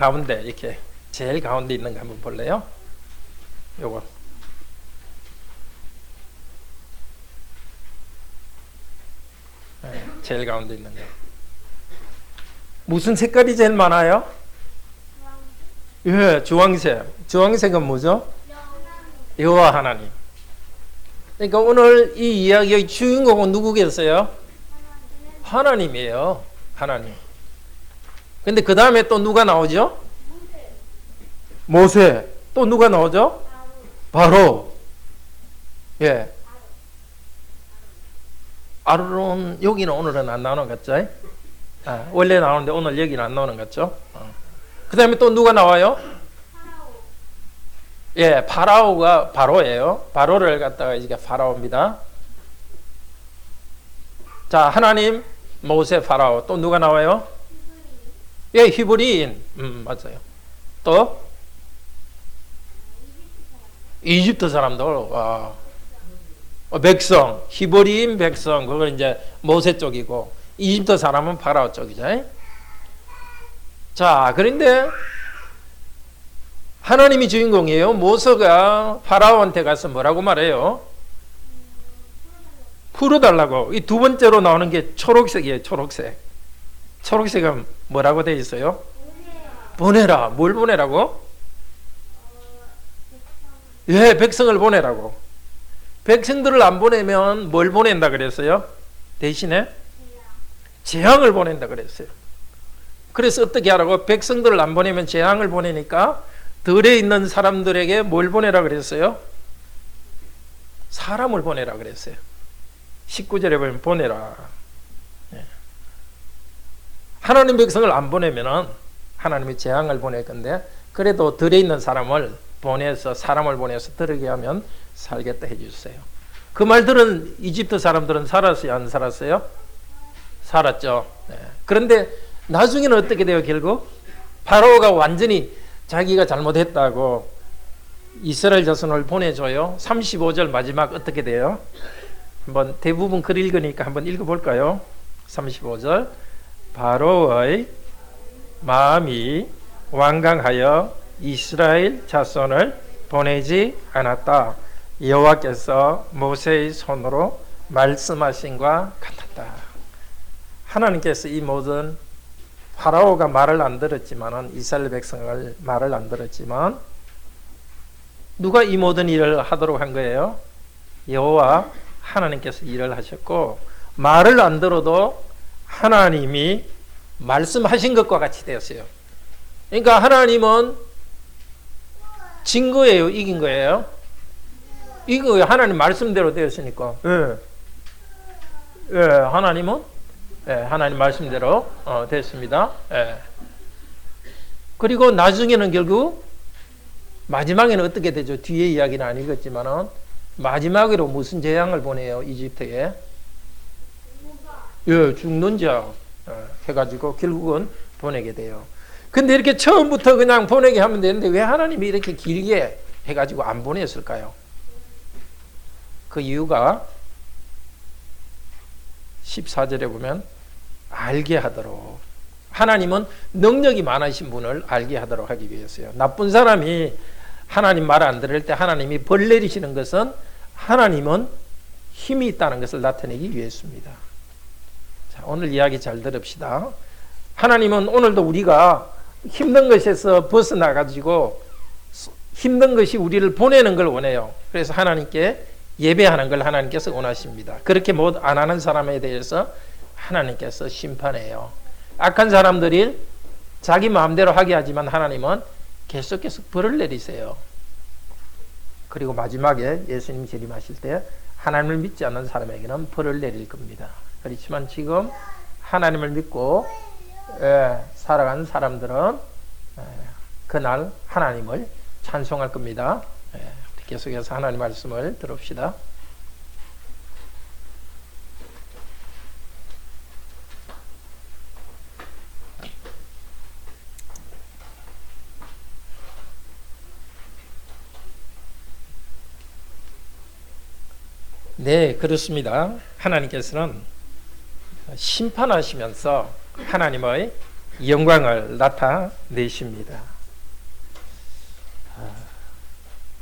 가운데 이렇게 제일 가운데 있는 거 한번 볼래요? 요거 제일 가운데 있는 거 무슨 색깔이 제일 많아요? 예, 주황색. 주황색은 뭐죠? 여호와 하나님. 그러니까 오늘 이 이야기의 주인공은 누구겠어요? 하나님이에요. 하나님. 근데 그 다음에 또 누가 나오죠? 모세. 또 누가 나오죠? 바로. 예. 아론, 여기는 오늘은 안 나오는 것 같죠? 원래 나오는데 오늘 여기는 안 나오는 것 같죠? 그 다음에 또 누가 나와요? 예, 파라오가 바로예요. 바로를 갖다가 이제 파라오입니다. 자, 하나님, 모세, 파라오. 또 누가 나와요? 예, 히브리인. 맞아요. 또 이집트 사람들. 와. 백성, 히브리인 백성. 그건 이제 모세 쪽이고 이집트 사람은 파라오 쪽이죠. 자, 그런데 하나님이 주인공이에요. 모세가 파라오한테 가서 뭐라고 말해요? 풀어달라고. 이 두 번째로 나오는 게 초록색이에요. 초록색. 초록색은 뭐라고 되어 있어요? 보내라. 뭘 보내라고? 예, 백성을 보내라고. 백성들을 안 보내면 뭘 보낸다 그랬어요? 대신에 재앙을 보낸다 그랬어요. 그래서 어떻게 하라고? 백성들을 안 보내면 재앙을 보내니까 들에 있는 사람들에게 뭘 보내라 그랬어요? 사람을 보내라 그랬어요. 19절에 보면 보내라. 하나님 백성을 안 보내면은 하나님이 재앙을 보낼 건데, 그래도 들에 있는 사람을 보내서, 사람을 보내서 들게 하면 살겠다 해주세요. 그 말들은 이집트 사람들은 살았어요? 안 살았어요? 살았죠. 그런데 나중에는 어떻게 돼요? 결국 파라오가 완전히 자기가 잘못했다고 이스라엘 자손을 보내줘요. 35절 마지막 어떻게 돼요? 한번 대부분 글 읽으니까 한번 읽어볼까요? 35절 파라오의 마음이 완강하여 이스라엘 자손을 보내지 않았다. 여호와께서 모세의 손으로 말씀하신과 같았다. 하나님께서 이 모든 파라오가 말을 안 들었지만은, 이스라엘 백성을 말을 안 들었지만, 누가 이 모든 일을 하도록 한 거예요? 여호와 하나님께서 일을 하셨고, 말을 안 들어도 하나님이 말씀하신 것과 같이 되었어요. 그러니까 하나님은 진 거예요? 이긴 거예요? 이긴 거예요. 하나님 말씀대로 되었으니까. 예, 하나님은 하나님 말씀대로 됐습니다. 그리고 나중에는 결국 마지막에는 어떻게 되죠? 뒤에 이야기는 아니겠지만은 마지막으로 무슨 재앙을 보내요? 이집트에 죽는 자 해가지고 결국은 보내게 돼요. 근데 이렇게 처음부터 그냥 보내게 하면 되는데 왜 하나님이 이렇게 길게 해가지고 안 보냈을까요? 그 이유가 14절에 보면 알게 하도록, 하나님은 능력이 많으신 분을 알게 하도록 하기 위해서요. 나쁜 사람이 하나님 말 안 들을 때 하나님이 벌 내리시는 것은 하나님은 힘이 있다는 것을 나타내기 위해서입니다. 자, 오늘 이야기 잘 들읍시다. 하나님은 오늘도 우리가 힘든 것에서 벗어나가지고 힘든 것이 우리를 보내는 걸 원해요. 그래서 하나님께 예배하는 걸 하나님께서 원하십니다. 그렇게 못 안 하는 사람에 대해서 하나님께서 심판해요. 악한 사람들이 자기 마음대로 하게 하지만 하나님은 계속해서 벌을 내리세요. 그리고 마지막에 예수님 재림하실 때 하나님을 믿지 않는 사람에게는 벌을 내릴 겁니다. 그렇지만 지금 하나님을 믿고 살아가는 사람들은 그날 하나님을 찬송할 겁니다. 계속해서 하나님 말씀을 들읍시다. 네, 그렇습니다. 하나님께서는 심판하시면서 하나님의 영광을 나타내십니다.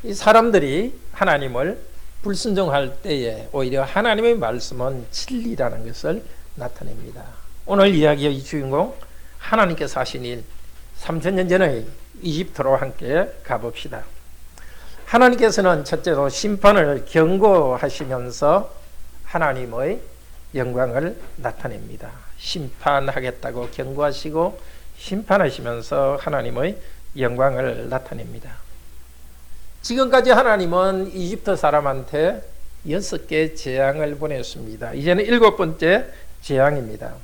이 사람들이 하나님을 불순종할 때에 오히려 하나님의 말씀은 진리라는 것을 나타냅니다. 오늘 이야기의 주인공 하나님께서 하신 일 3000년 전의 이집트로 함께 가봅시다. 하나님께서는 첫째로 심판을 경고하시면서 하나님의 영광을 나타냅니다. 심판하겠다고 경고하시고 심판하시면서 하나님의 영광을 나타냅니다. 지금까지 하나님은 이집트 사람한테 6개 재앙을 보냈습니다. 이제는 7번째 재앙입니다.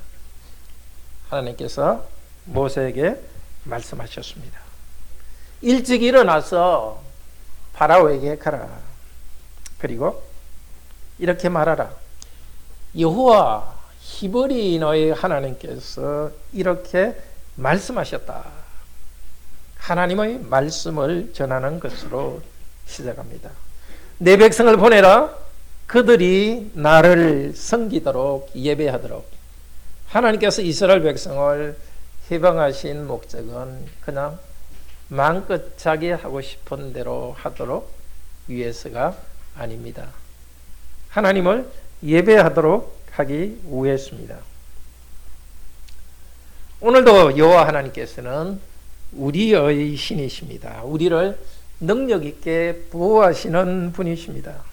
하나님께서 모세에게 말씀하셨습니다. 일찍 일어나서 파라오에게 가라. 그리고 이렇게 말하라. 여호와 히브리 너의 하나님께서 이렇게 말씀하셨다. 하나님의 말씀을 전하는 것으로 시작합니다. 내 백성을 보내라. 그들이 나를 섬기도록 예배하도록. 하나님께서 이스라엘 백성을 해방하신 목적은 그냥 마음껏 자기 하고 싶은 대로 하도록 위해서가 아닙니다. 하나님을 예배하도록 하기 위해서입니다. 오늘도 여호와 하나님께서는 우리의 신이십니다. 우리를 능력 있게 보호하시는 분이십니다.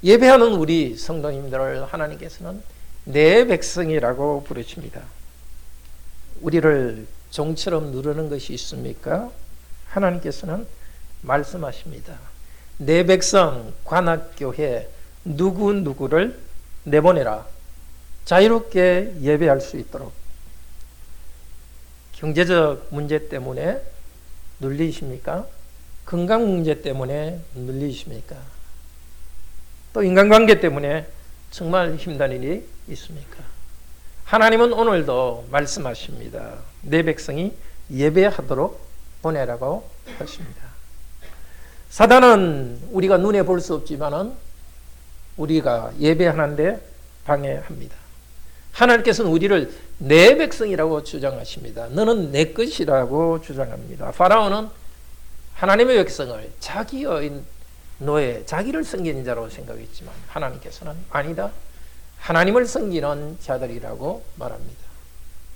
예배하는 우리 성도님들을 하나님께서는 내 백성이라고 부르십니다. 우리를 종처럼 누르는 것이 있습니까? 하나님께서는 말씀하십니다. 내 백성 관악교회 누구누구를 내보내라. 자유롭게 예배할 수 있도록. 경제적 문제 때문에 눌리십니까? 건강 문제 때문에 눌리십니까? 또 인간관계 때문에 정말 힘든 일이 있습니까? 하나님은 오늘도 말씀하십니다. 내 백성이 예배하도록 보내라고 하십니다. 사단은 우리가 눈에 볼 수 없지만은 우리가 예배하는데 방해합니다. 하나님께서는 우리를 내 백성이라고 주장하십니다. 너는 내 것이라고 주장합니다. 파라오는 하나님의 백성을 자기의 노예, 자기를 섬기는 자로 생각했지만 하나님께서는 아니다. 하나님을 섬기는 자들이라고 말합니다.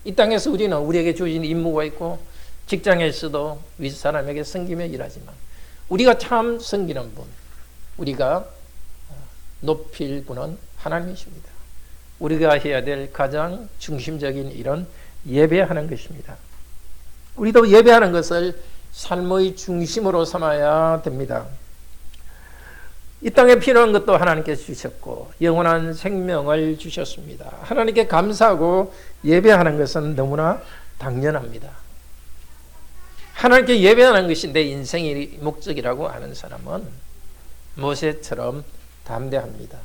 이 땅에서 우리는 우리에게 주어진 임무가 있고 직장에서도 윗사람에게 섬기며 일하지만 우리가 참 섬기는 분, 우리가 높일 분은 하나님이십니다. 우리가 해야 될 가장 중심적인 일은 예배하는 것입니다. 우리도 예배하는 것을 삶의 중심으로 삼아야 됩니다. 이 땅에 필요한 것도 하나님께서 주셨고 영원한 생명을 주셨습니다. 하나님께 감사하고 예배하는 것은 너무나 당연합니다. 하나님께 예배하는 것이 내 인생의 목적이라고 하는 사람은 모세처럼 담대합니다.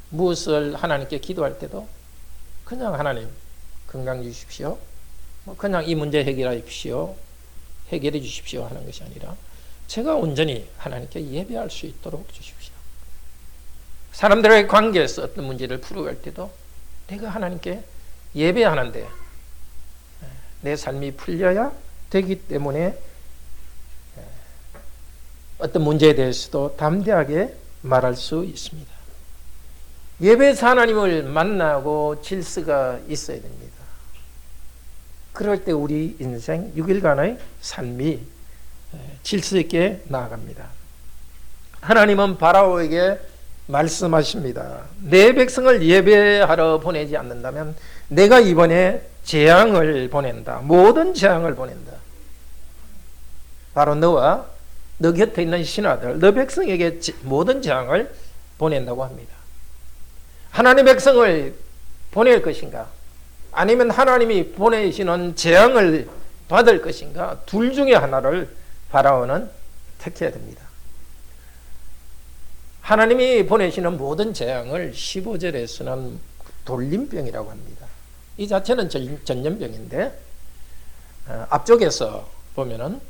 무엇을 하나님께 기도할 때도 그냥 하나님 건강 주십시오. 그냥 이 문제 해결해 주십시오. 해결해 주십시오 하는 것이 아니라 제가 온전히 하나님께 예배할 수 있도록 주십시오. 사람들의 관계에서 어떤 문제를 풀어갈 때도 내가 하나님께 예배하는데 내 삶이 풀려야 되기 때문에 어떤 문제에 대해서도 담대하게 말할 수 있습니다. 예배에서 하나님을 만나고 질서가 있어야 됩니다. 그럴 때 우리 인생 6일간의 삶이 질서 있게 나아갑니다. 하나님은 파라오에게 말씀하십니다. 내 백성을 예배하러 보내지 않는다면 내가 이번에 재앙을 보낸다. 모든 재앙을 보낸다. 바로 너와 너 곁에 있는 신하들, 너 백성에게 모든 재앙을 보낸다고 합니다. 하나님의 백성을 보낼 것인가? 아니면 하나님이 보내시는 재앙을 받을 것인가? 둘 중에 하나를 파라오는 택해야 됩니다. 하나님이 보내시는 모든 재앙을 15절에서는 돌림병이라고 합니다. 이 자체는 전염병인데 앞쪽에서 보면은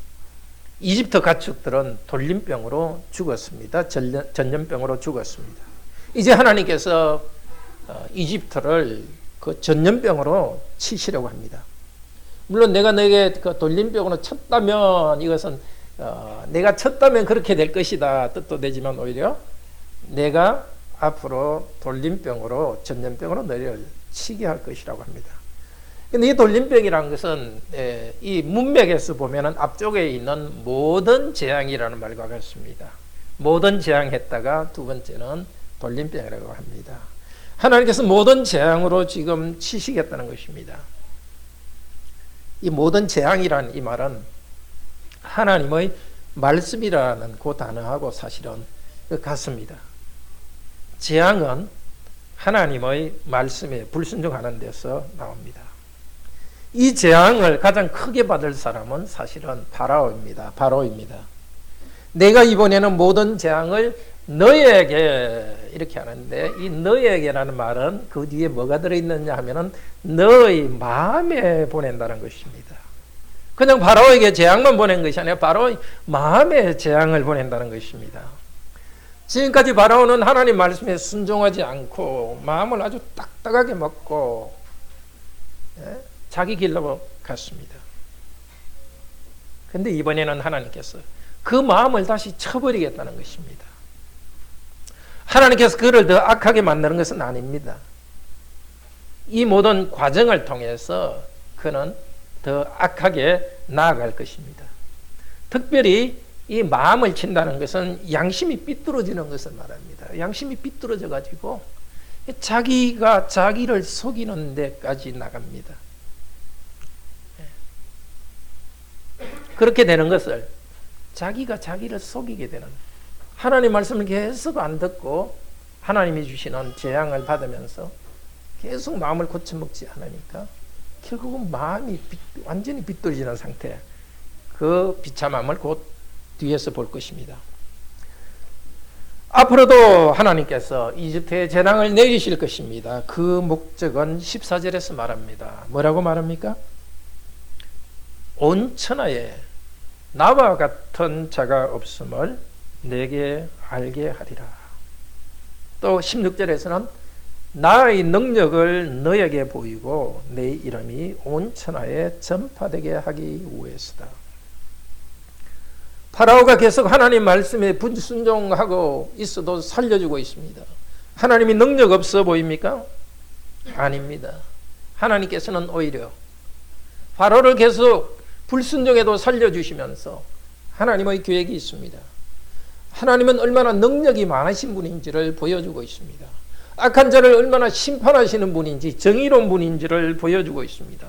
이집트 가축들은 돌림병으로 죽었습니다. 전염병으로 죽었습니다. 이제 하나님께서 이집트를 그 전염병으로 치시려고 합니다. 물론 내가 너에게 그 돌림병으로 쳤다면 이것은 내가 쳤다면 그렇게 될 것이다 뜻도 되지만 오히려 내가 앞으로 돌림병으로 전염병으로 너희를 치게 할 것이라고 합니다. 근데 이 돌림병이라는 것은 이 문맥에서 보면은 앞쪽에 있는 모든 재앙이라는 말과 같습니다. 모든 재앙했다가 두 번째는 돌림병이라고 합니다. 하나님께서 모든 재앙으로 지금 치시겠다는 것입니다. 이 모든 재앙이라는 이 말은 하나님의 말씀이라는 그 단어하고 사실은 같습니다. 재앙은 하나님의 말씀에 불순종하는 데서 나옵니다. 이 재앙을 가장 크게 받을 사람은 사실은 바로입니다. 내가 이번에는 모든 재앙을 너희에게 이렇게 하는데 이 너희에게라는 말은 그 뒤에 뭐가 들어있느냐 하면은 너희 마음에 보낸다는 것입니다. 그냥 바로에게 재앙만 보낸 것이 아니라 바로의 마음에 재앙을 보낸다는 것입니다. 지금까지 바로는 하나님 말씀에 순종하지 않고 마음을 아주 딱딱하게 먹고 자기 길로 갔습니다. 그런데 이번에는 하나님께서 그 마음을 다시 쳐버리겠다는 것입니다. 하나님께서 그를 더 악하게 만드는 것은 아닙니다. 이 모든 과정을 통해서 그는 더 악하게 나아갈 것입니다. 특별히 이 마음을 친다는 것은 양심이 삐뚤어지는 것을 말합니다. 양심이 삐뚤어져 가지고 자기가 자기를 속이는 데까지 나갑니다. 그렇게 되는 것을 자기가 자기를 속이게 되는, 하나님 말씀을 계속 안 듣고 하나님이 주시는 재앙을 받으면서 계속 마음을 고쳐먹지 않으니까 결국은 마음이 완전히 빗돌지는 상태, 그 비참함을 곧 뒤에서 볼 것입니다. 앞으로도 하나님께서 이집트에 재앙을 내리실 것입니다. 그 목적은 14절에서 말합니다. 뭐라고 말합니까? 온 천하에 나와 같은 자가 없음을 내게 알게 하리라. 또 16절에서는 나의 능력을 너에게 보이고 내 이름이 온 천하에 전파되게 하기 위해서다. 파라오가 계속 하나님 말씀에 불순종하고 있어도 살려주고 있습니다. 하나님이 능력 없어 보입니까? 아닙니다. 하나님께서는 오히려 파라오를 계속 불순종해도 살려주시면서 하나님의 계획이 있습니다. 하나님은 얼마나 능력이 많으신 분인지를 보여주고 있습니다. 악한 자를 얼마나 심판하시는 분인지, 정의로운 분인지를 보여주고 있습니다.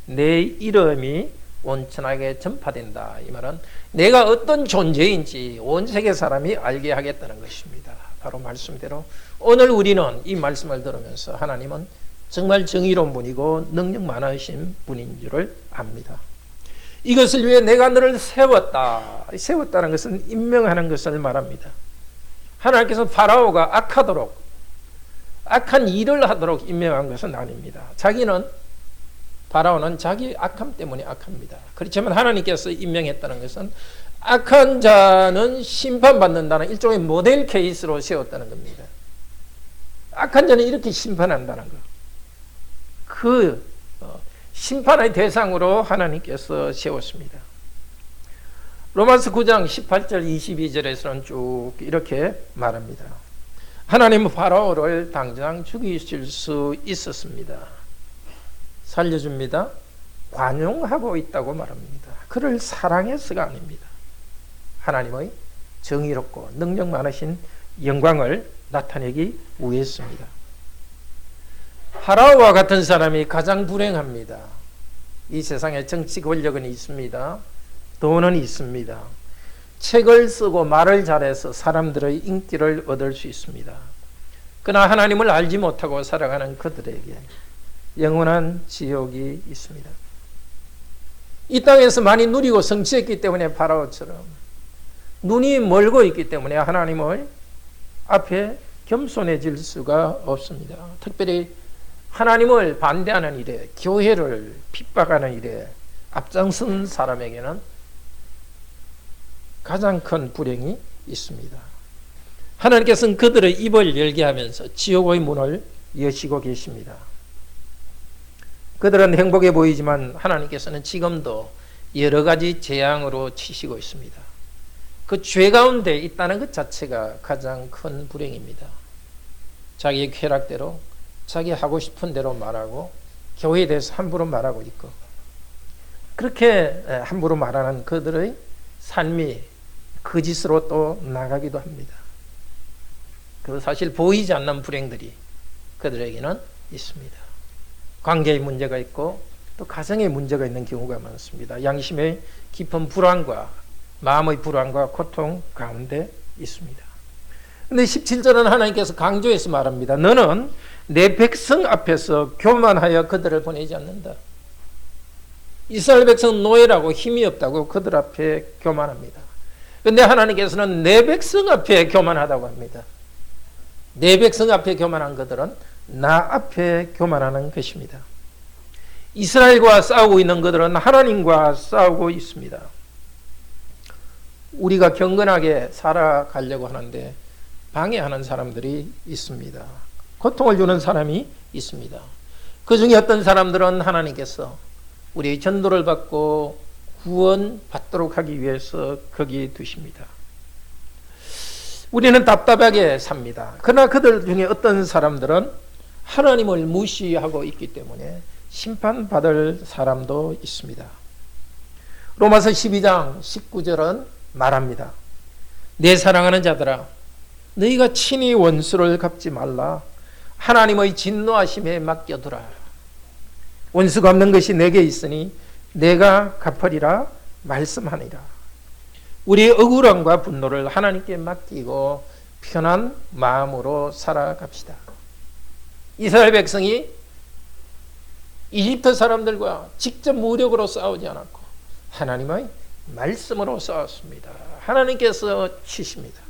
내 이름이 온 천하에 전파된다. 이 말은 내가 어떤 존재인지 온 세계 사람이 알게 하겠다는 것입니다. 바로 말씀대로 오늘 우리는 이 말씀을 들으면서 하나님은 정말 정의로운 분이고 능력 많으신 분인 줄을 압니다. 이것을 위해 내가 너를 세웠다. 세웠다는 것은 임명하는 것을 말합니다. 하나님께서 파라오가 악한 일을 하도록 임명한 것은 아닙니다. 파라오는 자기 악함 때문에 악합니다. 그렇지만 하나님께서 임명했다는 것은 악한 자는 심판받는다는 일종의 모델 케이스로 세웠다는 겁니다. 악한 자는 이렇게 심판한다는 것. 심판의 대상으로 하나님께서 세웠습니다. 로마서 9장 18절 22절에서는 쭉 이렇게 말합니다. 하나님은 파라오를 당장 죽이실 수 있었습니다. 살려줍니다. 관용하고 있다고 말합니다. 그를 사랑해서가 아닙니다. 하나님의 정의롭고 능력 많으신 영광을 나타내기 위해서입니다. 파라오와 같은 사람이 가장 불행합니다. 이 세상에 정치 권력은 있습니다. 돈은 있습니다. 책을 쓰고 말을 잘해서 사람들의 인기를 얻을 수 있습니다. 그러나 하나님을 알지 못하고 살아가는 그들에게 영원한 지옥이 있습니다. 이 땅에서 많이 누리고 성취했기 때문에 파라오처럼 눈이 멀고 있기 때문에 하나님을 앞에 겸손해질 수가 없습니다. 특별히 하나님을 반대하는 일에, 교회를 핍박하는 일에 앞장선 사람에게는 가장 큰 불행이 있습니다. 하나님께서는 그들의 입을 열게 하면서 지옥의 문을 여시고 계십니다. 그들은 행복해 보이지만 하나님께서는 지금도 여러 가지 재앙으로 치시고 있습니다. 그 죄 가운데 있다는 것 자체가 가장 큰 불행입니다. 자기의 쾌락대로 자기 하고 싶은 대로 말하고 교회에 대해서 함부로 말하고 있고, 그렇게 함부로 말하는 그들의 삶이 거짓으로 또 나가기도 합니다. 그 사실 보이지 않는 불행들이 그들에게는 있습니다. 관계의 문제가 있고 또 가정의 문제가 있는 경우가 많습니다. 양심의 깊은 불안과 마음의 불안과 고통 가운데 있습니다. 그런데 17절은 하나님께서 강조해서 말합니다. 너는 내 백성 앞에서 교만하여 그들을 보내지 않는다. 이스라엘 백성은 노예라고 힘이 없다고 그들 앞에 교만합니다. 그런데 하나님께서는 내 백성 앞에 교만하다고 합니다. 내 백성 앞에 교만한 그들은 나 앞에 교만하는 것입니다. 이스라엘과 싸우고 있는 그들은 하나님과 싸우고 있습니다. 우리가 경건하게 살아가려고 하는데 방해하는 사람들이 있습니다. 고통을 주는 사람이 있습니다. 그 중에 어떤 사람들은 하나님께서 우리의 전도를 받고 구원받도록 하기 위해서 거기 두십니다. 우리는 답답하게 삽니다. 그러나 그들 중에 어떤 사람들은 하나님을 무시하고 있기 때문에 심판받을 사람도 있습니다. 로마서 12장 19절은 말합니다. 내 사랑하는 자들아, 너희가 친히 원수를 갚지 말라. 하나님의 진노하심에 맡겨두라. 원수 갚는 것이 내게 있으니 내가 갚으리라 말씀하니라. 우리의 억울함과 분노를 하나님께 맡기고 편한 마음으로 살아갑시다. 이스라엘 백성이 이집트 사람들과 직접 무력으로 싸우지 않았고 하나님의 말씀으로 싸웠습니다. 하나님께서 치십니다.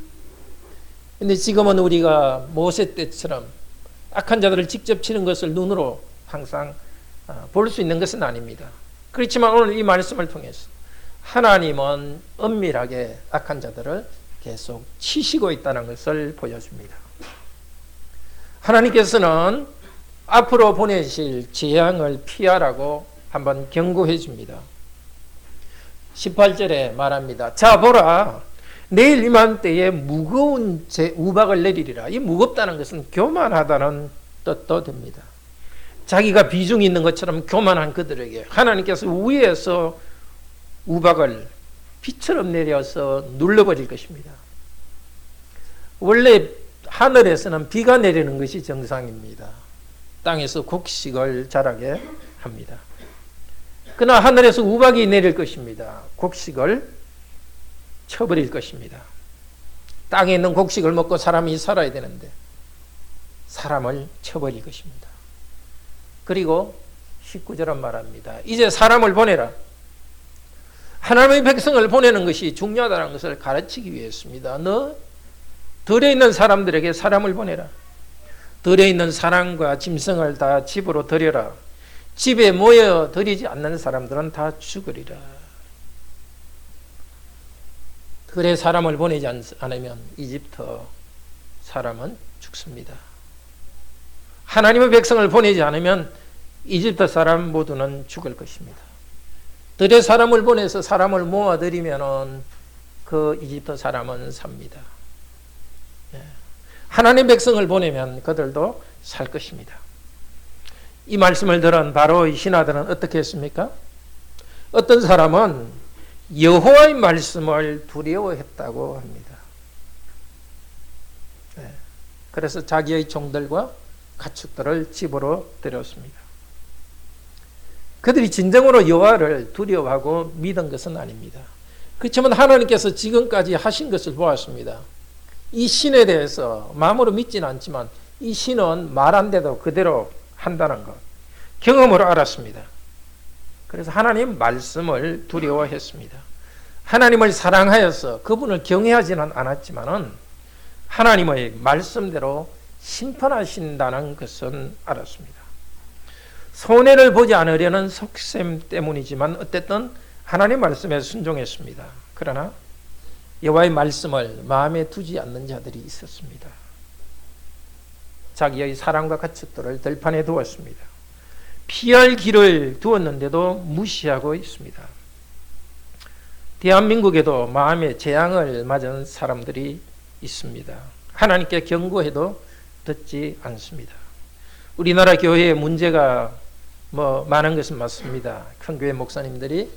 그런데 지금은 우리가 모세 때처럼 악한 자들을 직접 치는 것을 눈으로 항상 볼 수 있는 것은 아닙니다. 그렇지만 오늘 이 말씀을 통해서 하나님은 엄밀하게 악한 자들을 계속 치시고 있다는 것을 보여줍니다. 하나님께서는 앞으로 보내실 재앙을 피하라고 한번 경고해 줍니다. 18절에 말합니다. 자 보라, 내일 이맘때에 무거운 우박을 내리리라. 이 무겁다는 것은 교만하다는 뜻도 됩니다. 자기가 비중이 있는 것처럼 교만한 그들에게 하나님께서 위에서 우박을 비처럼 내려서 눌러버릴 것입니다. 원래 하늘에서는 비가 내리는 것이 정상입니다. 땅에서 곡식을 자라게 합니다. 그러나 하늘에서 우박이 내릴 것입니다. 곡식을 쳐버릴 것입니다. 땅에 있는 곡식을 먹고 사람이 살아야 되는데 사람을 쳐버릴 것입니다. 그리고 19절은 말합니다. 이제 사람을 보내라. 하나님의 백성을 보내는 것이 중요하다는 것을 가르치기 위해서입니다. 너 들에 있는 사람들에게 사람을 보내라. 들에 있는 사람과 짐승을 다 집으로 들여라. 집에 모여 들이지 않는 사람들은 다 죽으리라. 들에 사람을 보내지 않으면 이집트 사람은 죽습니다. 하나님의 백성을 보내지 않으면 이집트 사람 모두는 죽을 것입니다. 들에 사람을 보내서 사람을 모아들이면 그 이집트 사람은 삽니다. 하나님 백성을 보내면 그들도 살 것입니다. 이 말씀을 들은 바로의 신하들은 어떻게 했습니까? 어떤 사람은 여호와의 말씀을 두려워했다고 합니다. 그래서 자기의 종들과 가축들을 집으로 들였습니다. 그들이 진정으로 여호와를 두려워하고 믿은 것은 아닙니다. 그렇지만 하나님께서 지금까지 하신 것을 보았습니다. 이 신에 대해서 마음으로 믿지는 않지만 이 신은 말 안 돼도 그대로 한다는 것 경험으로 알았습니다. 그래서 하나님 말씀을 두려워했습니다. 하나님을 사랑하여서 그분을 경외하지는 않았지만은 하나님의 말씀대로 심판하신다는 것은 알았습니다. 손해를 보지 않으려는 속셈 때문이지만 어쨌든 하나님 말씀에 순종했습니다. 그러나 여호와의 말씀을 마음에 두지 않는 자들이 있었습니다. 자기의 사랑과 가축들을 들판에 두었습니다. 피할 길을 두었는데도 무시하고 있습니다. 대한민국에도 마음의 재앙을 맞은 사람들이 있습니다. 하나님께 경고해도 듣지 않습니다. 우리나라 교회에 문제가 많은 것은 맞습니다. 큰 교회 목사님들이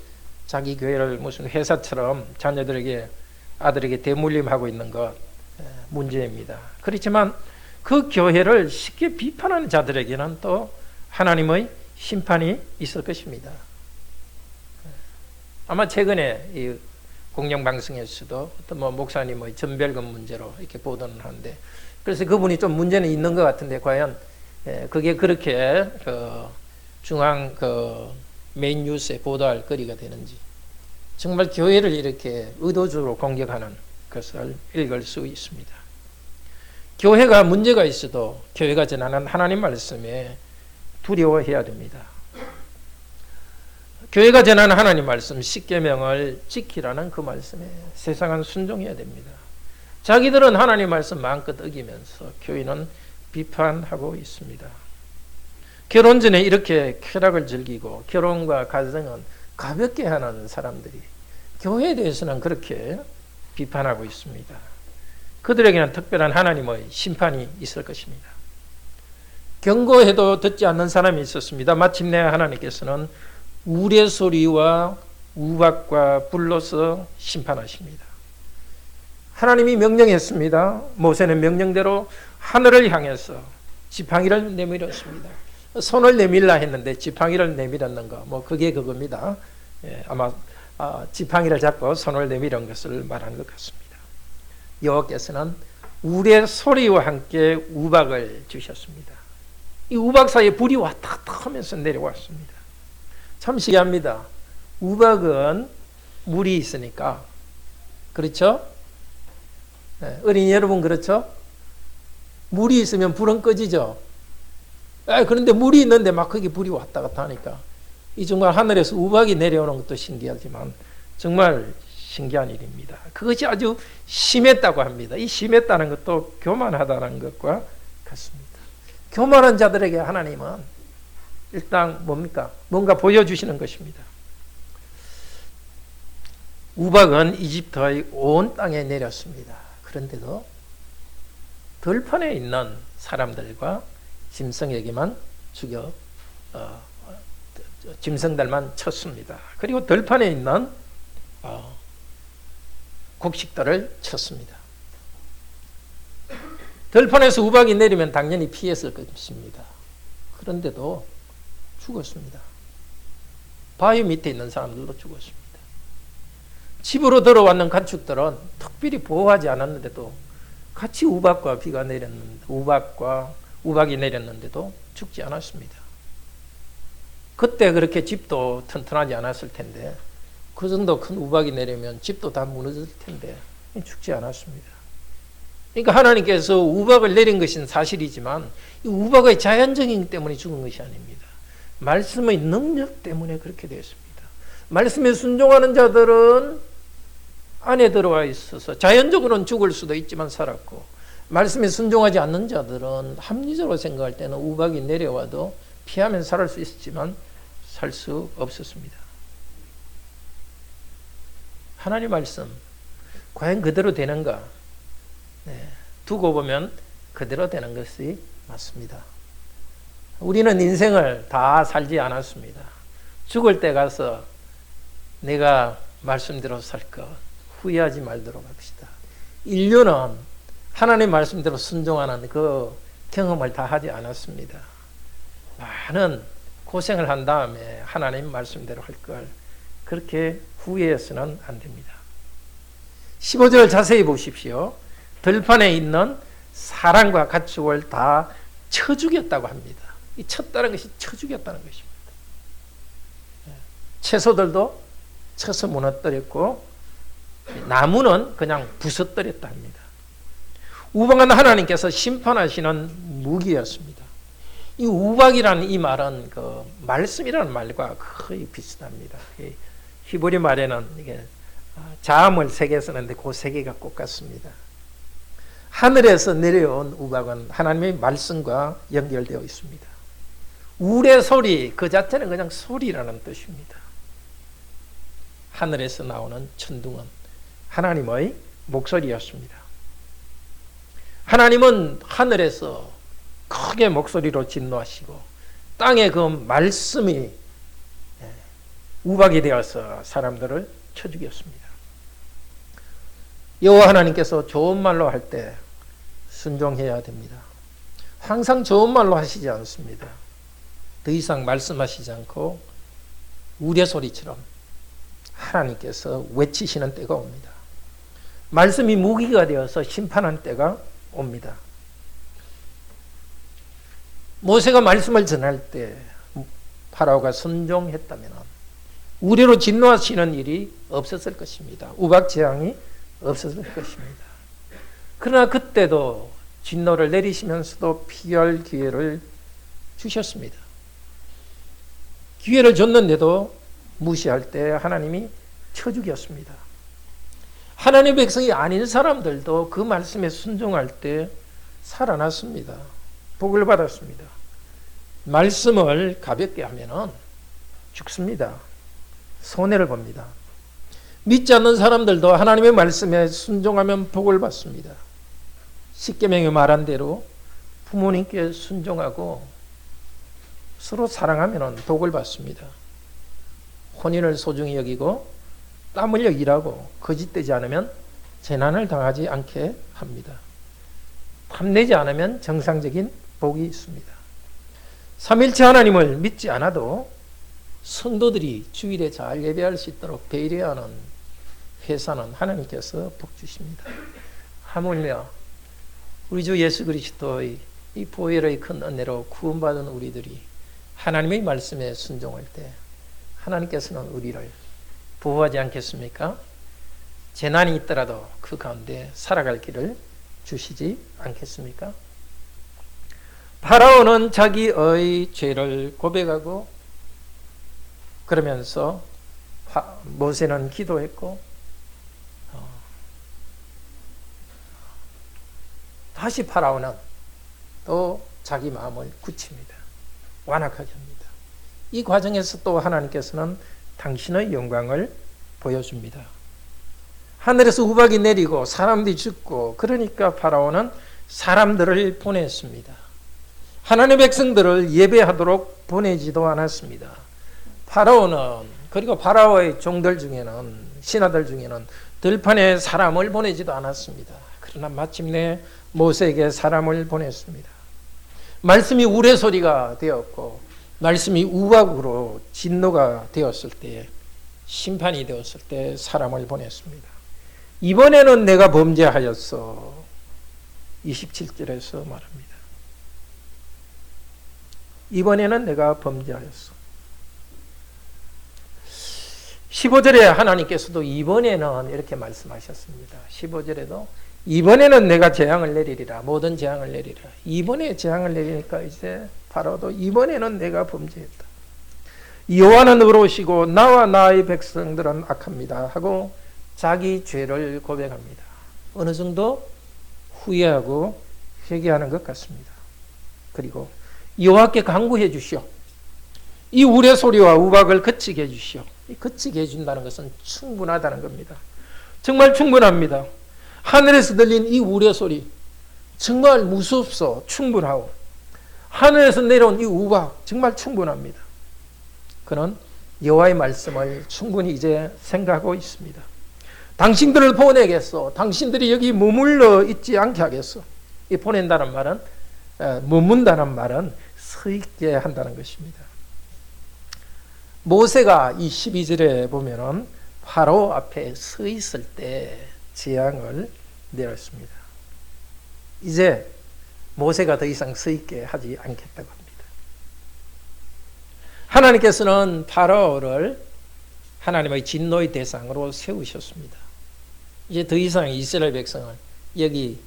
자기 교회를 무슨 회사처럼 자녀들에게 아들에게 대물림하고 있는 것 문제입니다. 그렇지만 그 교회를 쉽게 비판하는 자들에게는 또 하나님의 심판이 있을 것입니다. 아마 최근에 이 공영방송에서도 어떤 목사님의 전별금 문제로 이렇게 보도는 하는데, 그래서 그분이 좀 문제는 있는 것 같은데 과연 그게 그렇게 중앙 메인 뉴스에 보도할 거리가 되는지, 정말 교회를 이렇게 의도적으로 공격하는 것을 읽을 수 있습니다. 교회가 문제가 있어도 교회가 전하는 하나님 말씀에 두려워해야 됩니다. 교회가 전하는 하나님 말씀 십계명을 지키라는 그 말씀에 세상은 순종해야 됩니다. 자기들은 하나님 말씀 마음껏 어기면서 교회는 비판하고 있습니다. 결혼 전에 이렇게 쾌락을 즐기고 결혼과 가정은 가볍게 하는 사람들이 교회에 대해서는 그렇게 비판하고 있습니다. 그들에게는 특별한 하나님의 심판이 있을 것입니다. 경고해도 듣지 않는 사람이 있었습니다. 마침내 하나님께서는 우레소리와 우박과 불로서 심판하십니다. 하나님이 명령했습니다. 모세는 명령대로 하늘을 향해서 지팡이를 내밀었습니다. 손을 내밀라 했는데 지팡이를 내밀었는 거, 그게 그겁니다. 아마 지팡이를 잡고 손을 내밀은 것을 말하는 것 같습니다. 여호와께서는 우레 소리와 함께 우박을 주셨습니다. 이 우박 사이에 불이 왔다 갔다 하면서 내려왔습니다. 참 신기합니다. 우박은 물이 있으니까, 그렇죠? 어린이 여러분 그렇죠? 물이 있으면 불은 꺼지죠. 그런데 물이 있는데 막 거기 불이 왔다 갔다 하니까 이 정말 하늘에서 우박이 내려오는 것도 신기하지만 정말 신기한 일입니다. 그것이 아주 심했다고 합니다. 이 심했다는 것도 교만하다는 것과 같습니다. 교만한 자들에게 하나님은 일단 뭡니까? 뭔가 보여주시는 것입니다. 우박은 이집트의 온 땅에 내렸습니다. 그런데도 들판에 있는 사람들과 짐승에게만 짐승들만 쳤습니다. 그리고 들판에 있는 곡식들을 쳤습니다. 들판에서 우박이 내리면 당연히 피했을 것입니다. 그런데도 죽었습니다. 바위 밑에 있는 사람들도 죽었습니다. 집으로 들어왔는 가축들은 특별히 보호하지 않았는데도 같이 우박과 비가 내렸는데 우박이 내렸는데도 죽지 않았습니다. 그때 그렇게 집도 튼튼하지 않았을 텐데 그 정도 큰 우박이 내리면 집도 다 무너질 텐데 죽지 않았습니다. 그러니까 하나님께서 우박을 내린 것은 사실이지만 이 우박의 자연적인 때문에 죽은 것이 아닙니다. 말씀의 능력 때문에 그렇게 되었습니다. 말씀에 순종하는 자들은 안에 들어와 있어서 자연적으로는 죽을 수도 있지만 살았고, 말씀에 순종하지 않는 자들은 합리적으로 생각할 때는 우박이 내려와도 피하면 살 수 있었지만 살 수 없었습니다. 하나님 말씀 과연 그대로 되는가? 두고 보면 그대로 되는 것이 맞습니다. 우리는 인생을 다 살지 않았습니다. 죽을 때 가서 내가 말씀대로 살 것 후회하지 말도록 합시다. 인류는 하나님 말씀대로 순종하는 그 경험을 다 하지 않았습니다. 많은 고생을 한 다음에 하나님 말씀대로 할 걸 그렇게 후회해서는 안 됩니다. 15절 자세히 보십시오. 들판에 있는 사람과 가축을 다 쳐 죽였다고 합니다. 이 쳤다는 것이 쳐 죽였다는 것입니다. 채소들도 쳐서 무너뜨렸고 나무는 그냥 부서뜨렸다 합니다. 우박은 하나님께서 심판하시는 무기였습니다. 이 우박이라는 이 말은 그 말씀이라는 말과 거의 비슷합니다. 히브리 말에는 이게 자음을 세 개 쓰는데 그 세 개가 똑같습니다. 하늘에서 내려온 우박은 하나님의 말씀과 연결되어 있습니다. 우레 소리 그 자체는 그냥 소리라는 뜻입니다. 하늘에서 나오는 천둥은 하나님의 목소리였습니다. 하나님은 하늘에서 크게 목소리로 진노하시고 땅에 그 말씀이 우박이 되어서 사람들을 쳐 죽였습니다. 여호와 하나님께서 좋은 말로 할 때 순종해야 됩니다. 항상 좋은 말로 하시지 않습니다. 더 이상 말씀하시지 않고 우레소리처럼 하나님께서 외치시는 때가 옵니다. 말씀이 무기가 되어서 심판한 때가 옵니다. 모세가 말씀을 전할 때 파라오가 순종했다면 우리로 진노하시는 일이 없었을 것입니다. 우박재앙이 없었을 것입니다. 그러나 그때도 진노를 내리시면서도 피할 기회를 주셨습니다. 기회를 줬는데도 무시할 때 하나님이 쳐 죽였습니다. 하나님의 백성이 아닌 사람들도 그 말씀에 순종할 때 살아났습니다. 복을 받았습니다. 말씀을 가볍게 하면 죽습니다. 손해를 봅니다. 믿지 않는 사람들도 하나님의 말씀에 순종하면 복을 받습니다. 십계명에 말한 대로 부모님께 순종하고 서로 사랑하면 복을 받습니다. 혼인을 소중히 여기고 땀 흘려 일하고 거짓되지 않으면 재난을 당하지 않게 합니다. 탐내지 않으면 정상적인 복이 있습니다. 삼일체 하나님을 믿지 않아도 성도들이 주일에 잘 예배할 수 있도록 배려하는 회사는 하나님께서 복 주십니다. 하물며 우리 주 예수 그리스도의 이 보혈의 큰 은혜로 구원받은 우리들이 하나님의 말씀에 순종할 때 하나님께서는 우리를 보호하지 않겠습니까? 재난이 있더라도 그 가운데 살아갈 길을 주시지 않겠습니까? 파라오는 자기의 죄를 고백하고 그러면서 모세는 기도했고 다시 파라오는 또 자기 마음을 굳힙니다. 완악하게 합니다. 이 과정에서 또 하나님께서는 당신의 영광을 보여줍니다. 하늘에서 우박이 내리고 사람들이 죽고 그러니까 파라오는 사람들을 보냈습니다. 하나님의 백성들을 예배하도록 보내지도 않았습니다. 파라오는 그리고 파라오의 종들 중에는 신하들 중에는 들판에 사람을 보내지도 않았습니다. 그러나 마침내 모세에게 사람을 보냈습니다. 말씀이 우레소리가 되었고 말씀이 우박으로 진노가 되었을 때 심판이 되었을 때 사람을 보냈습니다. 이번에는 내가 범죄하였어 27절에서 말합니다. 이번에는 내가 범죄하였어. 15절에 하나님께서도 이번에는 이렇게 말씀하셨습니다. 15절에도 이번에는 내가 재앙을 내리리라. 모든 재앙을 내리리라. 이번에 재앙을 내리니까 이제 파라오도 이번에는 내가 범죄했다. 여호와는 의로우시고 나와 나의 백성들은 악합니다 하고 자기 죄를 고백합니다. 어느 정도 후회하고 회개하는 것 같습니다. 그리고 여호와께 간구해 주시오. 이 우레소리와 우박을 그치게 해주시오. 그치게 해준다는 것은 충분하다는 겁니다. 정말 충분합니다. 하늘에서 들린 이 우레소리 정말 무섭소 충분하고 하늘에서 내려온 이 우박 정말 충분합니다. 그는 여호와의 말씀을 충분히 이제 생각하고 있습니다. 당신들을 보내겠소. 당신들이 여기 머물러 있지 않게 하겠소. 이 보낸다는 말은 머문다는 말은 서 있게 한다는 것입니다. 모세가 이 12절에 보면은 파라오 앞에 서 있을 때 재앙을 내렸습니다. 이제 모세가 더 이상 서 있게 하지 않겠다고 합니다. 하나님께서는 파라오를 하나님의 진노의 대상으로 세우셨습니다. 이제 더 이상 이스라엘 백성을 여기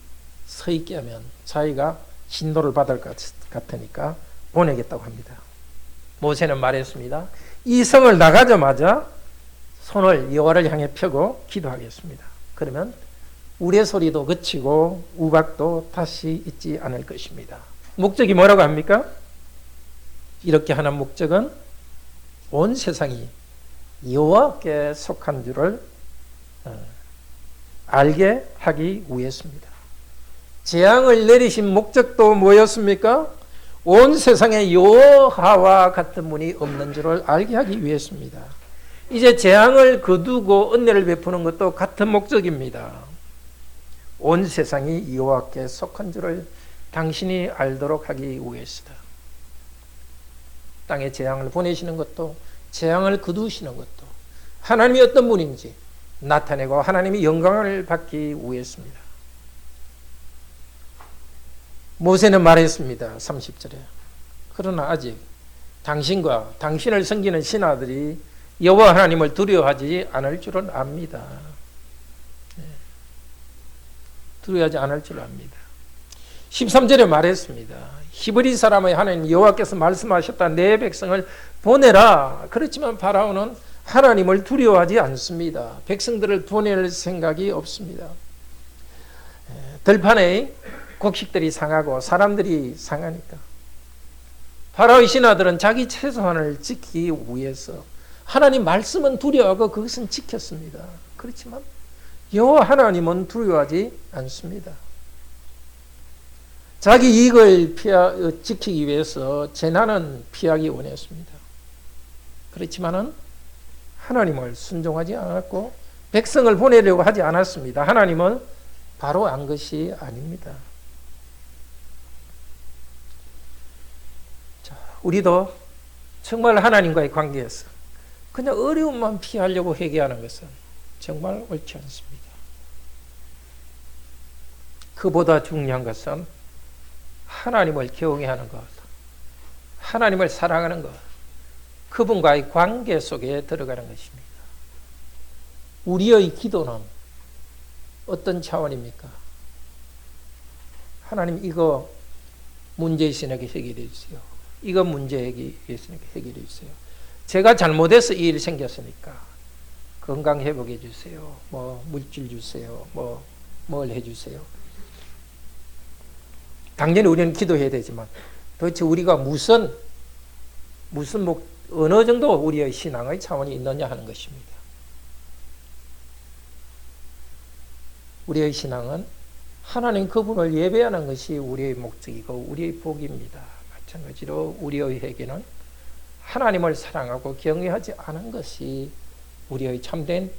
서 있게 하면 자기가 진노를 받을 것 같으니까 보내겠다고 합니다. 모세는 말했습니다. 이 성을 나가자마자 손을 여호와를 향해 펴고 기도하겠습니다. 그러면 우레소리도 그치고 우박도 다시 있지 않을 것입니다. 목적이 뭐라고 합니까? 이렇게 하는 목적은 온 세상이 여호와께 속한 줄을 알게 하기 위해서입니다. 재앙을 내리신 목적도 뭐였습니까? 온 세상에 여호와와 같은 분이 없는 줄을 알게 하기 위해서입니다. 이제 재앙을 거두고 은혜를 베푸는 것도 같은 목적입니다. 온 세상이 여호와께 속한 줄을 당신이 알도록 하기 위해서다. 땅에 재앙을 보내시는 것도, 재앙을 거두시는 것도 하나님이 어떤 분인지 나타내고 하나님이 영광을 받기 위해서입니다. 모세는 말했습니다. 30절에. 그러나 아직 당신과 당신을 섬기는 신하들이 여호와 하나님을 두려워하지 않을 줄은 압니다. 두려워하지 않을 줄 압니다. 13절에 말했습니다. 히브리 사람의 하나님 여호와께서 말씀하셨다. 내 백성을 보내라. 그렇지만 바라오는 하나님을 두려워하지 않습니다. 백성들을 보낼 생각이 없습니다. 들판에 곡식들이 상하고 사람들이 상하니까 바라오의 신하들은 자기 최소한을 지키기 위해서 하나님 말씀은 두려워하고 그것은 지켰습니다. 그렇지만 여호와 하나님은 두려워하지 않습니다. 자기 이익을 지키기 위해서 재난은 피하기 원했습니다. 그렇지만은 하나님을 순종하지 않았고 백성을 보내려고 하지 않았습니다. 하나님은 바로 안 것이 아닙니다. 자, 우리도 정말 하나님과의 관계에서 그냥 어려움만 피하려고 회개하는 것은 정말 옳지 않습니다. 그보다 중요한 것은 하나님을 경외하는 것, 하나님을 사랑하는 것, 그분과의 관계 속에 들어가는 것입니다. 우리의 기도는 어떤 차원입니까? 하나님 이거 문제 있으니까 해결해 주세요. 이거 문제 있으니까 해결해 주세요. 제가 잘못해서 이 일이 생겼으니까 건강 회복해 주세요. 뭐 물질 주세요. 뭘 해주세요. 당연히 우리는 기도해야 되지만 도대체 우리가 어느 정도 우리의 신앙의 차원이 있느냐 하는 것입니다. 우리의 신앙은 하나님 그분을 예배하는 것이 우리의 목적이고 우리의 복입니다. 마찬가지로 우리의 회개는 하나님을 사랑하고 경외하지 않은 것이 우리의 참된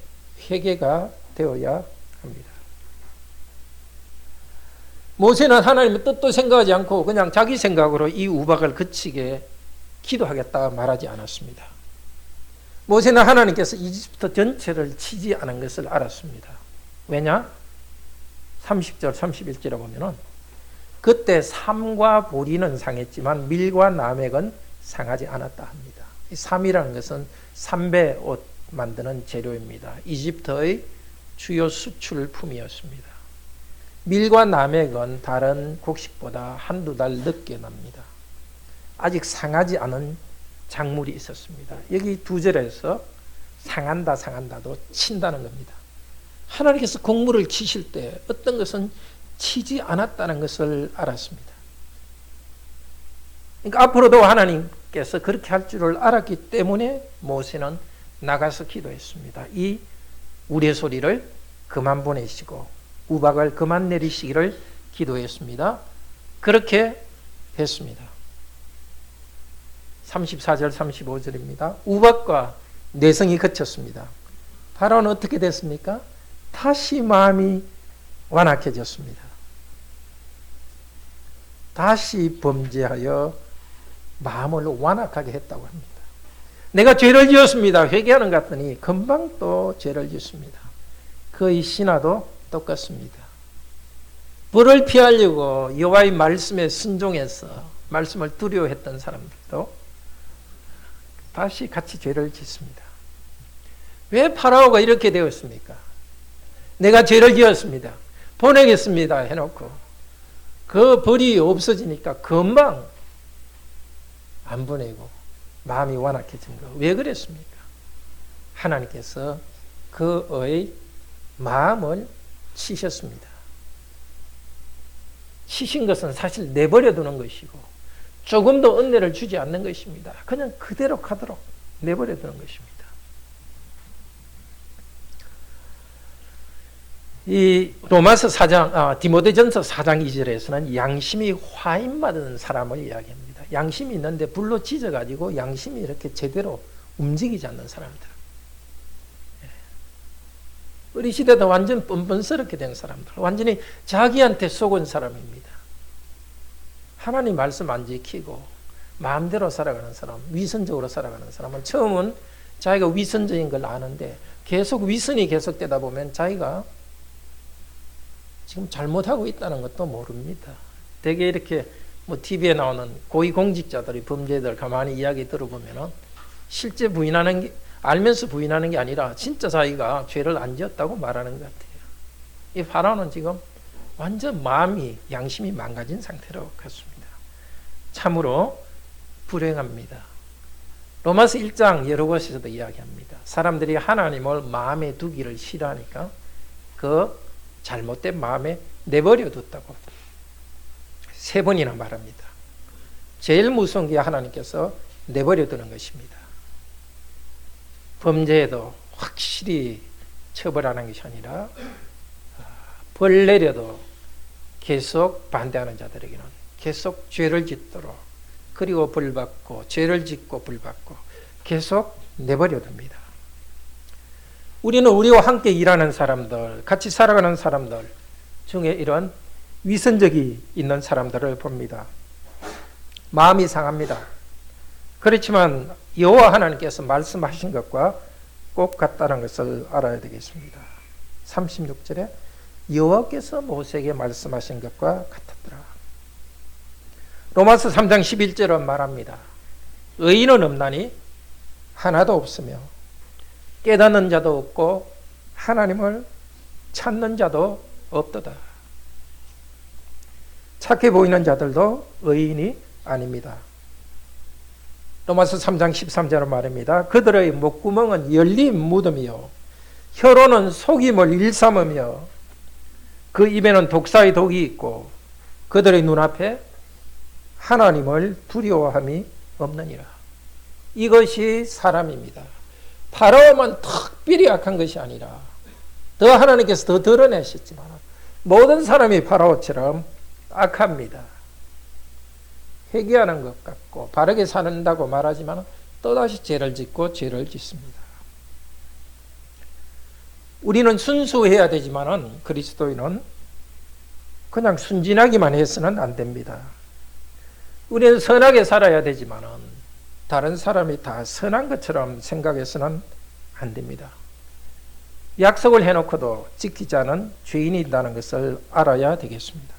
회개가 되어야 합니다. 모세는 하나님의 뜻도 생각하지 않고 그냥 자기 생각으로 이 우박을 그치게 기도하겠다 말하지 않았습니다. 모세는 하나님께서 이집트 전체를 치지 않은 것을 알았습니다. 왜냐? 30절, 31절에 보면은 그때 삼과 보리는 상했지만 밀과 나맥은 상하지 않았다 합니다. 이 삼이라는 것은 삼배 옷 만드는 재료입니다. 이집트의 주요 수출품이었습니다. 밀과 나맥은 다른 곡식보다 한두 달 늦게 납니다. 아직 상하지 않은 작물이 있었습니다. 여기 2절에서 상한다도 친다는 겁니다. 하나님께서 곡물을 치실 때 어떤 것은 치지 않았다는 것을 알았습니다. 그러니까 앞으로도 하나님께서 그렇게 할 줄을 알았기 때문에 모세는 나가서 기도했습니다. 이 우레소리를 그만 보내시고 우박을 그만 내리시기를 기도했습니다. 그렇게 했습니다. 34절 35절입니다. 우박과 내성이 그쳤습니다. 바로는 어떻게 됐습니까? 다시 마음이 완악해졌습니다. 다시 범죄하여 마음을 완악하게 했다고 합니다. 내가 죄를 지었습니다. 회개하는 것 같더니 금방 또 죄를 짓습니다. 그의 신하도 똑같습니다. 벌을 피하려고 여호와의 말씀에 순종해서 말씀을 두려워했던 사람들도 다시 같이 죄를 짓습니다. 왜 파라오가 이렇게 되었습니까? 내가 죄를 지었습니다. 보내겠습니다 해놓고 그 벌이 없어지니까 금방 안 보내고 마음이 완악해진 거. 왜 그랬습니까? 하나님께서 그의 마음을 치셨습니다. 치신 것은 사실 내버려 두는 것이고 조금도 은혜를 주지 않는 것입니다. 그냥 그대로 가도록 내버려 두는 것입니다. 이 로마서 4장, 디모데전서 4장 2절에서는 양심이 화인받은 사람을 이야기합니다. 양심이 있는데 불로 찢어가지고 양심이 이렇게 제대로 움직이지 않는 사람들. 우리 시대도 완전 뻔뻔스럽게 된 사람들, 완전히 자기한테 속은 사람입니다. 하나님 말씀 안 지키고 마음대로 살아가는 사람, 위선적으로 살아가는 사람은 처음은 자기가 위선적인 걸 아는데 계속 위선이 계속되다 보면 자기가 지금 잘못하고 있다는 것도 모릅니다. 되게 이렇게 뭐 TV에 나오는 고위공직자들이 범죄들 가만히 이야기 들어보면은 실제 부인하는 게, 알면서 부인하는 게 아니라 진짜 자기가 죄를 안 지었다고 말하는 것 같아요. 이 바라오는 지금 완전 마음이, 양심이 망가진 상태로 갔습니다. 참으로 불행합니다. 로마서 1장 여러 곳에서도 이야기합니다. 사람들이 하나님을 마음에 두기를 싫어하니까 그 잘못된 마음에 내버려 뒀다고 3번이나 말합니다. 제일 무서운 게 하나님께서 내버려 두는 것입니다. 범죄에도 확실히 처벌하는 것이 아니라 벌 내려도 계속 반대하는 자들에게는 계속 죄를 짓도록, 그리고 벌 받고 죄를 짓고 벌 받고 계속 내버려 둡니다. 우리는 우리와 함께 일하는 사람들, 같이 살아가는 사람들 중에 이런 위선적이 있는 사람들을 봅니다. 마음이 상합니다. 그렇지만 여호와 하나님께서 말씀하신 것과 꼭 같다는 것을 알아야 되겠습니다. 36절에 여호와께서 모세에게 말씀하신 것과 같았더라. 로마서 3장 11절은 말합니다. 의인은 없나니 하나도 없으며 깨닫는 자도 없고 하나님을 찾는 자도 없도다. 착해 보이는 자들도 의인이 아닙니다. 로마서 3장 13절은 말입니다. 그들의 목구멍은 열린 무덤이요 혀로는 속임을 일삼으며 그 입에는 독사의 독이 있고 그들의 눈앞에 하나님을 두려워함이 없느니라. 이것이 사람입니다. 바라오만 특별히 악한 것이 아니라 더 하나님께서 더 드러내셨지만 모든 사람이 바라오처럼 악합니다. 회개하는 것 같고 바르게 산다고 말하지만 또다시 죄를 짓고 죄를 짓습니다. 우리는 순수해야 되지만 그리스도인은 그냥 순진하기만 해서는 안 됩니다. 우리는 선하게 살아야 되지만 다른 사람이 다 선한 것처럼 생각해서는 안 됩니다. 약속을 해놓고도 지키지 않은 죄인이 있다는 것을 알아야 되겠습니다.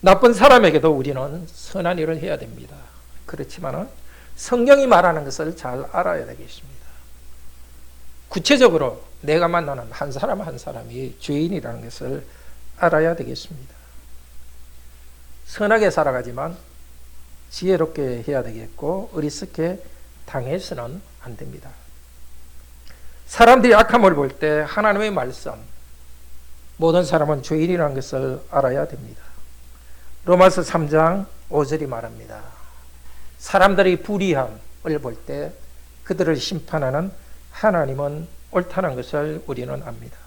나쁜 사람에게도 우리는 선한 일을 해야 됩니다. 그렇지만 성경이 말하는 것을 잘 알아야 되겠습니다. 구체적으로 내가 만나는 한 사람 한 사람이 죄인이라는 것을 알아야 되겠습니다. 선하게 살아가지만 지혜롭게 해야 되겠고 어리석게 당해서는 안 됩니다. 사람들이 악함을 볼 때 하나님의 말씀, 모든 사람은 죄인이라는 것을 알아야 됩니다. 로마서 3장 5절이 말합니다. 사람들의 불의함을 볼 때 그들을 심판하는 하나님은 옳다는 것을 우리는 압니다.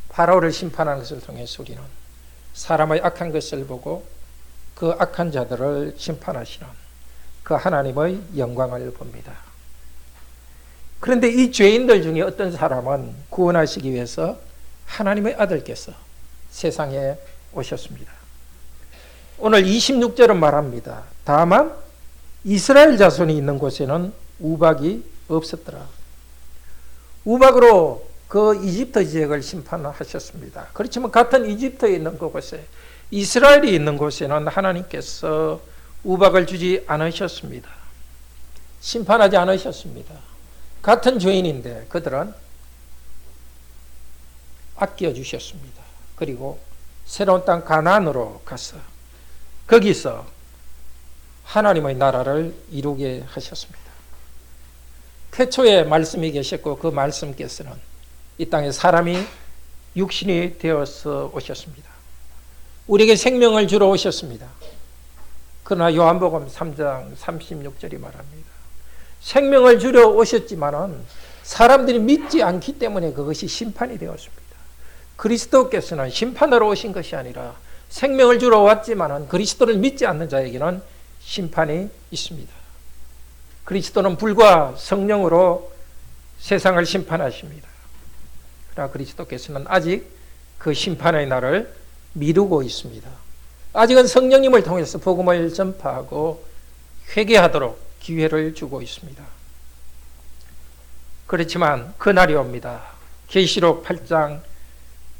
바로를 심판하는 것을 통해서 우리는 사람의 악한 것을 보고 그 악한 자들을 심판하시는 그 하나님의 영광을 봅니다. 그런데 이 죄인들 중에 어떤 사람은 구원하시기 위해서 하나님의 아들께서 세상에 오셨습니다. 오늘 26절은 말합니다. 다만 이스라엘 자손이 있는 곳에는 우박이 없었더라. 우박으로 그 이집트 지역을 심판하셨습니다. 그렇지만 같은 이집트에 있는 그곳에 이스라엘이 있는 곳에는 하나님께서 우박을 주지 않으셨습니다. 심판하지 않으셨습니다. 같은 죄인인데 그들은 아껴주셨습니다. 그리고 새로운 땅 가나안으로 가서 거기서 하나님의 나라를 이루게 하셨습니다. 태초에 말씀이 계셨고 그 말씀께서는 이 땅에 사람이 육신이 되어서 오셨습니다. 우리에게 생명을 주러 오셨습니다. 그러나 요한복음 3장 36절이 말합니다. 생명을 주려 오셨지만은 사람들이 믿지 않기 때문에 그것이 심판이 되었습니다. 그리스도께서는 심판하러 오신 것이 아니라 생명을 주러 왔지만은 그리스도를 믿지 않는 자에게는 심판이 있습니다. 그리스도는 불과 성령으로 세상을 심판하십니다. 그러나 그리스도께서는 아직 그 심판의 날을 미루고 있습니다. 아직은 성령님을 통해서 복음을 전파하고 회개하도록 기회를 주고 있습니다. 그렇지만 그 날이 옵니다. 계시록 8장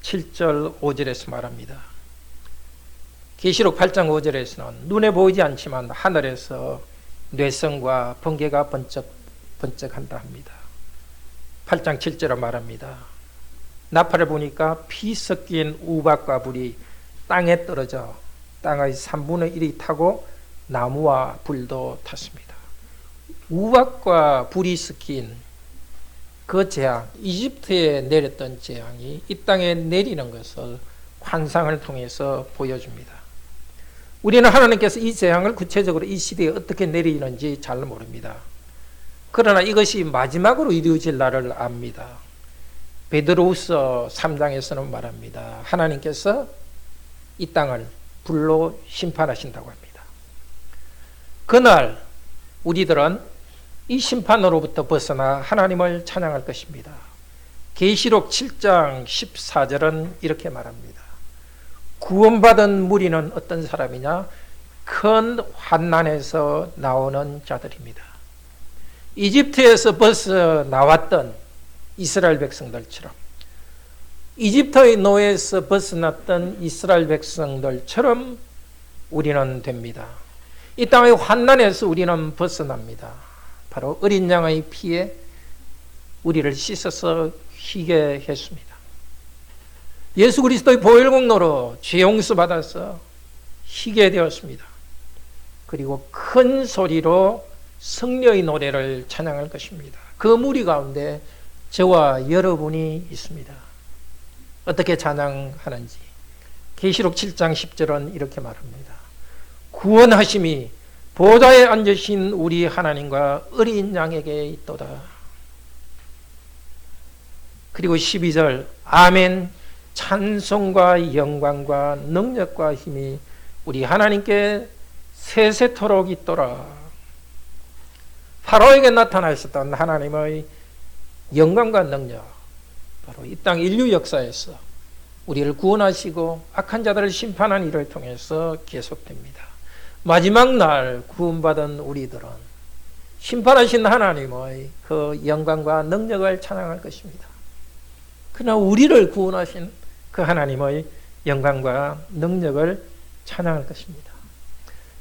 7절 5절에서 말합니다. 계시록 8장 5절에서는 눈에 보이지 않지만 하늘에서 뇌성과 번개가 번쩍번쩍한다 합니다. 8장 7절은 말합니다. 나팔을 보니까 피 섞인 우박과 불이 땅에 떨어져 땅의 3분의 1이 타고 나무와 불도 탔습니다. 우박과 불이 섞인 그 재앙, 이집트에 내렸던 재앙이 이 땅에 내리는 것을 환상을 통해서 보여줍니다. 우리는 하나님께서 이 재앙을 구체적으로 이 시대에 어떻게 내리는지 잘 모릅니다. 그러나 이것이 마지막으로 이루어질 날을 압니다. 베드로후서 3장에서는 말합니다. 하나님께서 이 땅을 불로 심판하신다고 합니다. 그날 우리들은 이 심판으로부터 벗어나 하나님을 찬양할 것입니다. 계시록 7장 14절은 이렇게 말합니다. 구원받은 무리는 어떤 사람이냐? 큰 환난에서 나오는 자들입니다. 이집트에서 벗어나왔던 이스라엘 백성들처럼, 이집트의 노예에서 벗어났던 이스라엘 백성들처럼 우리는 됩니다. 이 땅의 환난에서 우리는 벗어납니다. 바로 어린 양의 피에 우리를 씻어서 희게 했습니다. 예수 그리스도의 보혈 공로로 죄 용서 받아서 희게 되었습니다. 그리고 큰 소리로 승려의 노래를 찬양할 것입니다. 그 무리 가운데 저와 여러분이 있습니다. 어떻게 찬양하는지 계시록 7장 10절은 이렇게 말합니다. 구원하심이 보좌에 앉으신 우리 하나님과 어린 양에게 있도다. 그리고 12절 아멘, 찬송과 영광과 능력과 힘이 우리 하나님께 세세토록 있도라. 파라오에게 나타나셨던 하나님의 영광과 능력, 바로 이 땅 인류 역사에서 우리를 구원하시고 악한 자들을 심판한 일을 통해서 계속됩니다. 마지막 날 구원받은 우리들은 심판하신 하나님의 그 영광과 능력을 찬양할 것입니다. 그러나 우리를 구원하신 그 하나님의 영광과 능력을 찬양할 것입니다.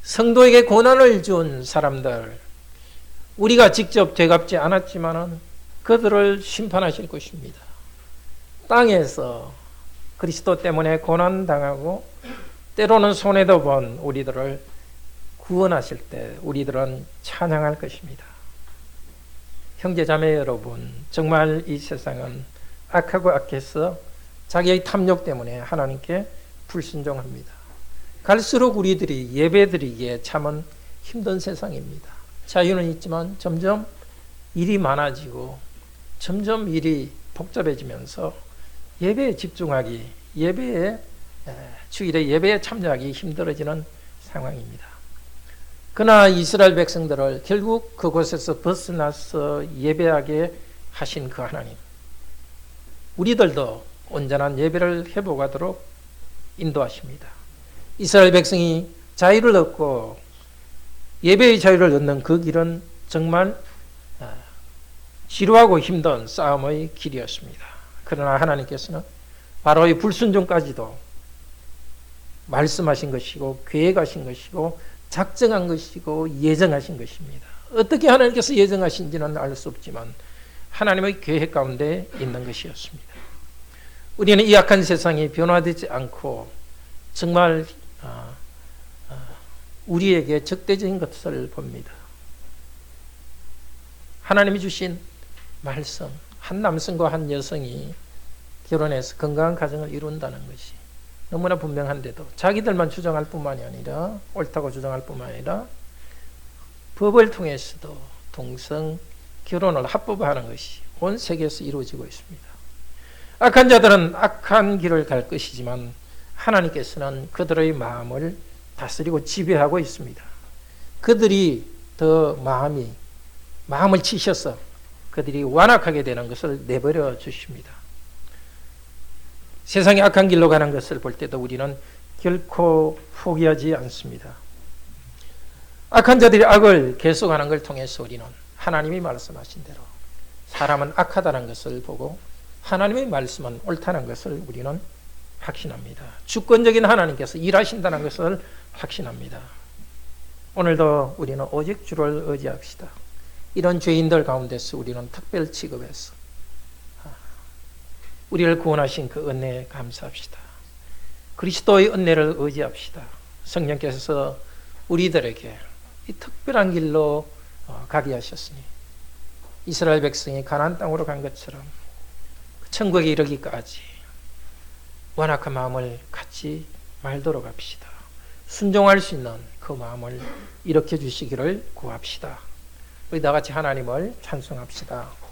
성도에게 고난을 준 사람들, 우리가 직접 되갚지 않았지만은 그들을 심판하실 것입니다. 땅에서 그리스도 때문에 고난당하고 때로는 손해도 본 우리들을 구원하실 때 우리들은 찬양할 것입니다. 형제자매 여러분, 정말 이 세상은 악하고 악해서 자기의 탐욕 때문에 하나님께 불순종합니다. 갈수록 우리들이 예배드리기에 참은 힘든 세상입니다. 자유는 있지만 점점 일이 많아지고 점점 일이 복잡해지면서 예배에 집중하기, 주일에 예배에 참여하기 힘들어지는 상황입니다. 그러나 이스라엘 백성들을 결국 그곳에서 벗어나서 예배하게 하신 그 하나님, 우리들도 온전한 예배를 회복하도록 인도하십니다. 이스라엘 백성이 자유를 얻고 예배의 자유를 얻는 그 길은 정말 지루하고 힘든 싸움의 길이었습니다. 그러나 하나님께서는 바로의 불순종까지도 말씀하신 것이고 계획하신 것이고 작정한 것이고 예정하신 것입니다. 어떻게 하나님께서 예정하신지는 알 수 없지만 하나님의 계획 가운데 있는 것이었습니다. 우리는 이 악한 세상이 변화되지 않고 정말 우리에게 적대적인 것을 봅니다. 하나님이 주신 말씀, 한 남성과 한 여성이 결혼해서 건강한 가정을 이룬다는 것이 너무나 분명한데도 자기들만 주장할 뿐만이 아니라 옳다고 주장할 뿐만 아니라 법을 통해서도 동성 결혼을 합법화하는 것이 온 세계에서 이루어지고 있습니다. 악한 자들은 악한 길을 갈 것이지만 하나님께서는 그들의 마음을 다스리고 지배하고 있습니다. 그들이 더 마음을 치셔서 그들이 완악하게 되는 것을 내버려 주십니다. 세상의 악한 길로 가는 것을 볼 때도 우리는 결코 포기하지 않습니다. 악한 자들이 악을 계속하는 걸 통해서 우리는 하나님이 말씀하신 대로 사람은 악하다는 것을 보고 하나님의 말씀은 옳다는 것을 우리는 확신합니다. 주권적인 하나님께서 일하신다는 것을 확신합니다. 오늘도 우리는 오직 주를 의지합시다. 이런 죄인들 가운데서 우리는 특별 취급해서 우리를 구원하신 그 은혜에 감사합시다. 그리스도의 은혜를 의지합시다. 성령께서 우리들에게 이 특별한 길로 가게 하셨으니 이스라엘 백성이 가나안 땅으로 간 것처럼 천국에 이르기까지 완악한 마음을 갖지 말도록 합시다. 순종할 수 있는 그 마음을 일으켜 주시기를 구합시다. 우리 다 같이 하나님을 찬송합시다.